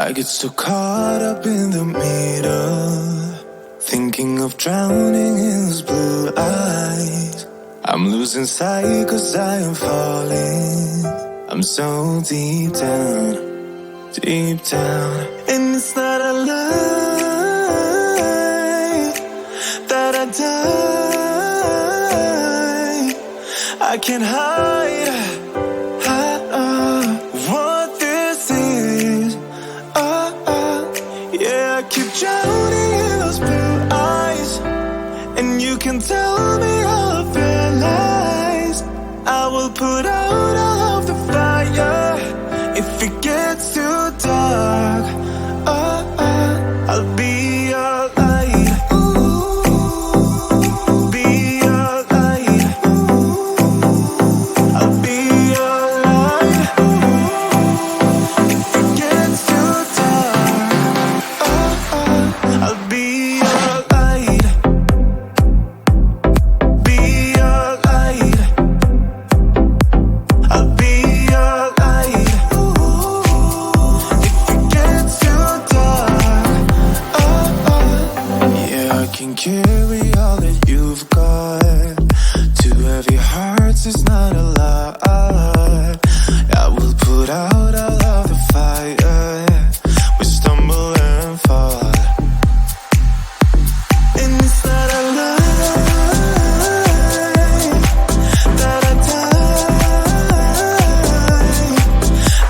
I get so caught up in the middle, thinking of drowning in those blue eyes. I'm losing sight 'cause I am falling. I'm so deep down, deep down. And it's not a lie that I die. I can't hide what this is. Yeah, I keep drowning in those blue eyes, and you can tell me all of your lies. I will put out all of the fire if it gets too dark. I'll be your light. Be your light. I'll be your light. If it gets too dark, I'll be your light. Be your light. I'll be your light. If it gets too dark, yeah, I can carry all that you've got. Two heavy hearts is not a lot. I will put out all of the fire. We stumble and fall. And it's not a lie that I die.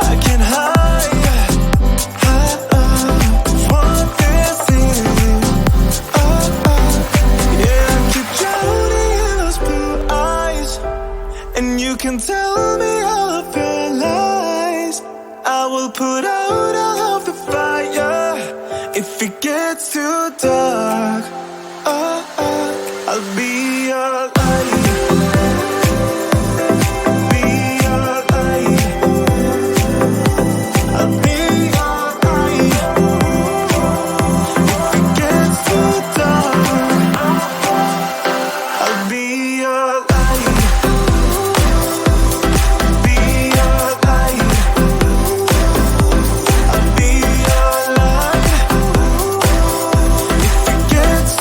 I can't hide what this is. Yeah, I keep drowning in those blue eyes, and you can tell me all of your lies. I will put out all of the fire if it gets too dark. I'll be your light. Be your light. I'll be your light. If it gets too dark, I'll be your light. Be your light. I'll be your light. If it gets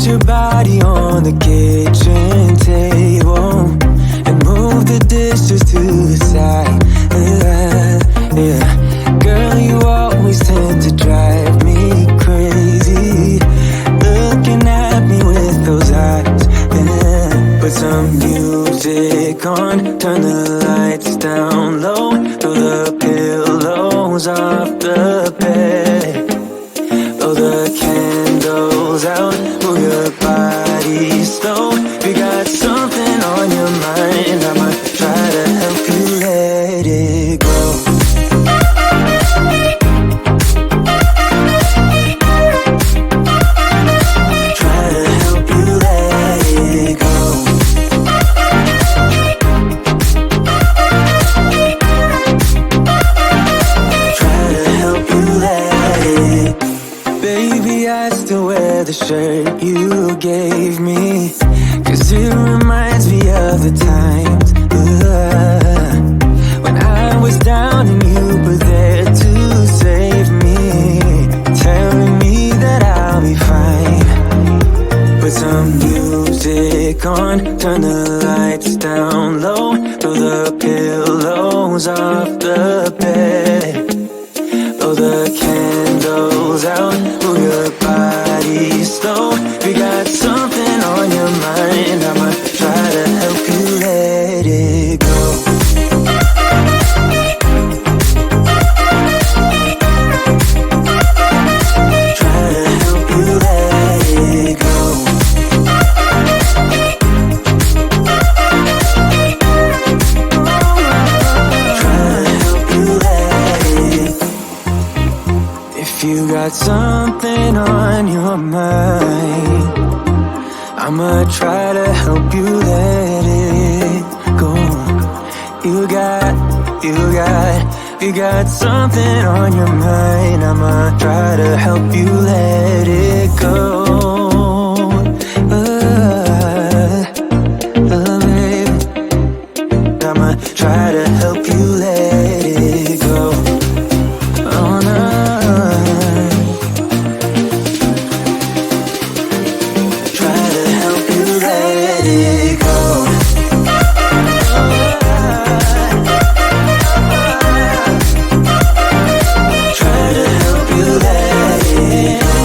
your body on the kitchen table and move the dishes to the side. Yeah. Girl, you always tend to drive me crazy, looking at me with those eyes. Yeah. Put some music on, turn the lights down low, throw the pillows off the bed, blow the candles out, move your body slow. You got something on your mind, I'ma try to help you let it go. Try to help you let it go. Try to help you let it. Baby, I still wear the shirt you gave me, 'cause it reminds me of the times when I was down and you were there to save me, telling me that I'll be fine. Put some music on, turn the lights down low, throw the pillows off the bed, blow the candles out, move your body slow. You got something on your mind, I'ma try to help you let it go. Try to help you let it go. Try to help you let it. If you got something on your mind, I'ma try to help you let it go. You got something on your mind, I'ma try to help you let it go. Baby, I'ma try to help you let it go. Oh no. Try to help you let it go. Try to help you let it go.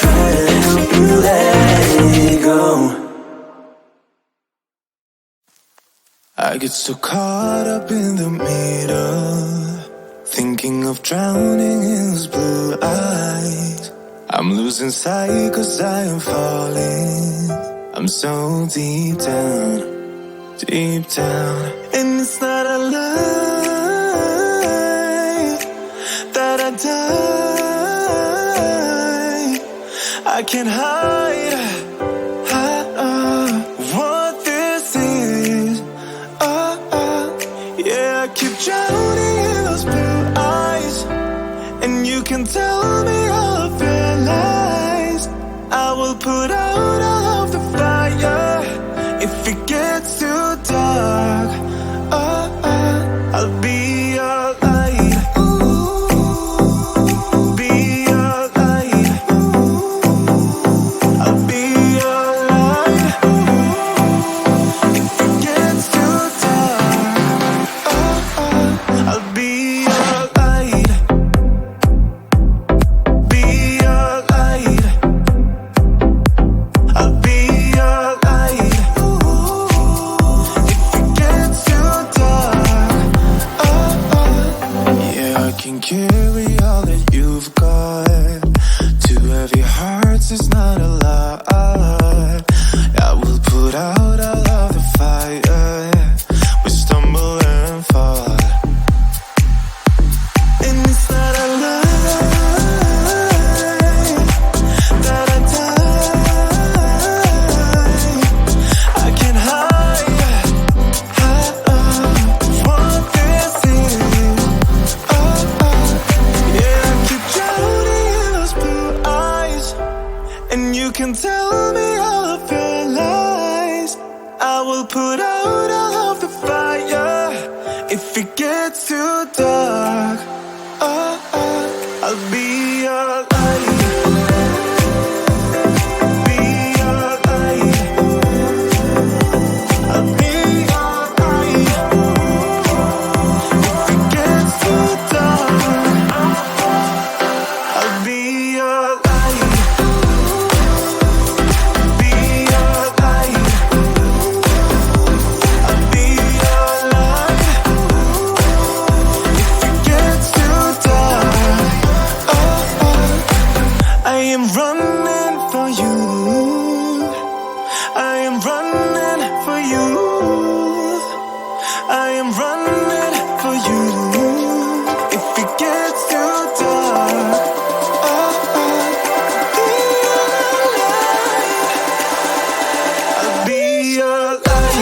Try to help you let it go. I get so caught up in the middle, thinking of drowning in those blue eyes. I'm losing sight 'cause I am falling. I'm so deep down, deep down. And it's not a lie that I die. I can't hide what this is. Yeah, I keep drowning in those blue eyes, and you can tell me all of your lies. I will put out all of the fire if it gets too dark. I'll be your light. Be your light. I'll be your light. If it gets too dark, I'll be your light. Be your light. I'll be your light. If it gets too dark, yeah, I can carry all that you've got. Two heavy hearts is not a lot. I will put out all of the fire. We stumble and fall. And it's not a lie that I die. I can't hide what this is. Yeah, I keep drowning in those blue eyes, and you can tell me all of your lies. I will put out all of the fire if it gets too dark. I'll be your light. Be your light. I'll be your light. If it gets too dark, I'll be your light. Be your light. I'll be your light. If it gets too dark, I am running for you. I am running for you. I am running for you. If it gets too dark, I'll be your light.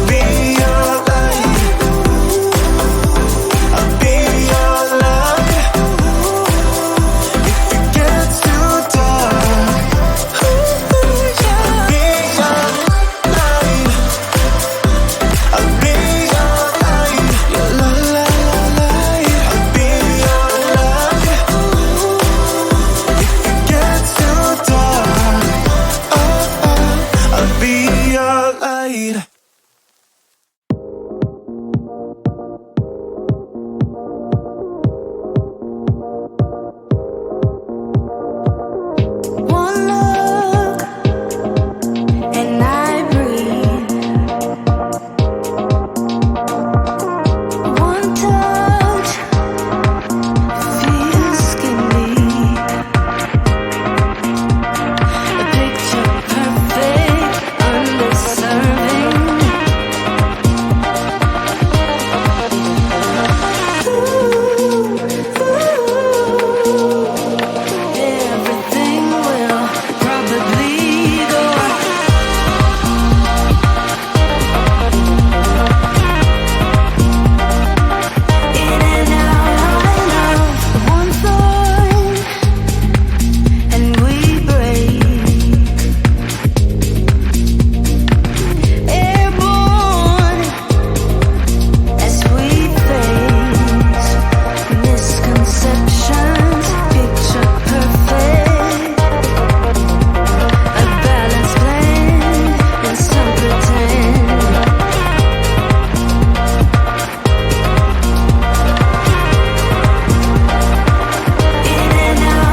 Be your light. I'll be your light. If it gets too dark, I'll be your light. I'll be your light. Your light. I'll be your light. If it gets too dark, I'll be your light. One look and I breathe. One touch feels skin deep. A picture perfect, undeserving. Everything will probably go in and out of one thought, and we break. Airborne as we face misconceptions, picture perfect, a balanced blend and some pretend. In and out.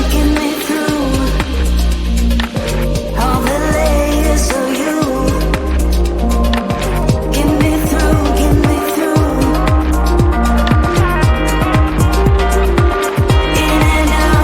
Get me through all the layers of you. Get me through. In and out.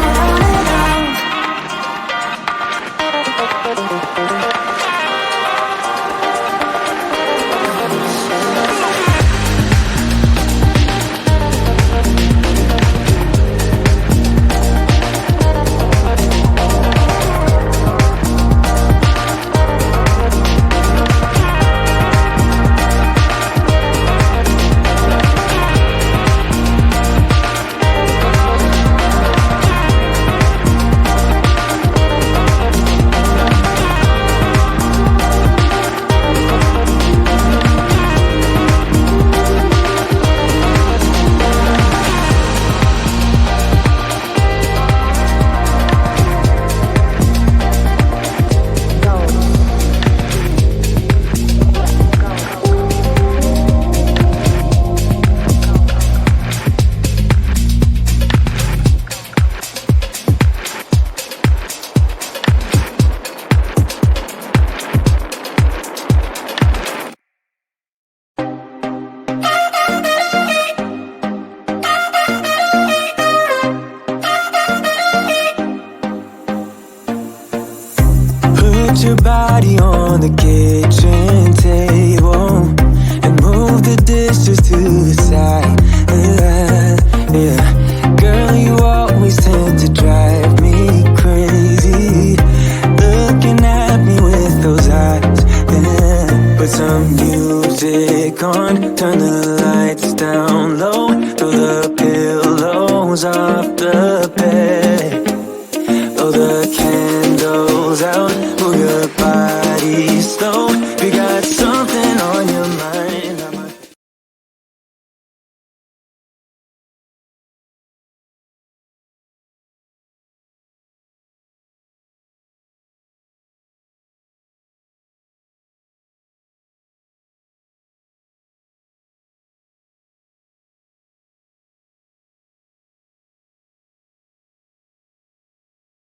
Put your body on the kitchen table and move the dishes to the side. Yeah. Girl, you always tend to drive me crazy, looking at me with those eyes. Yeah. Put some music clothes off the bed. Blow the candles out, move your body slow.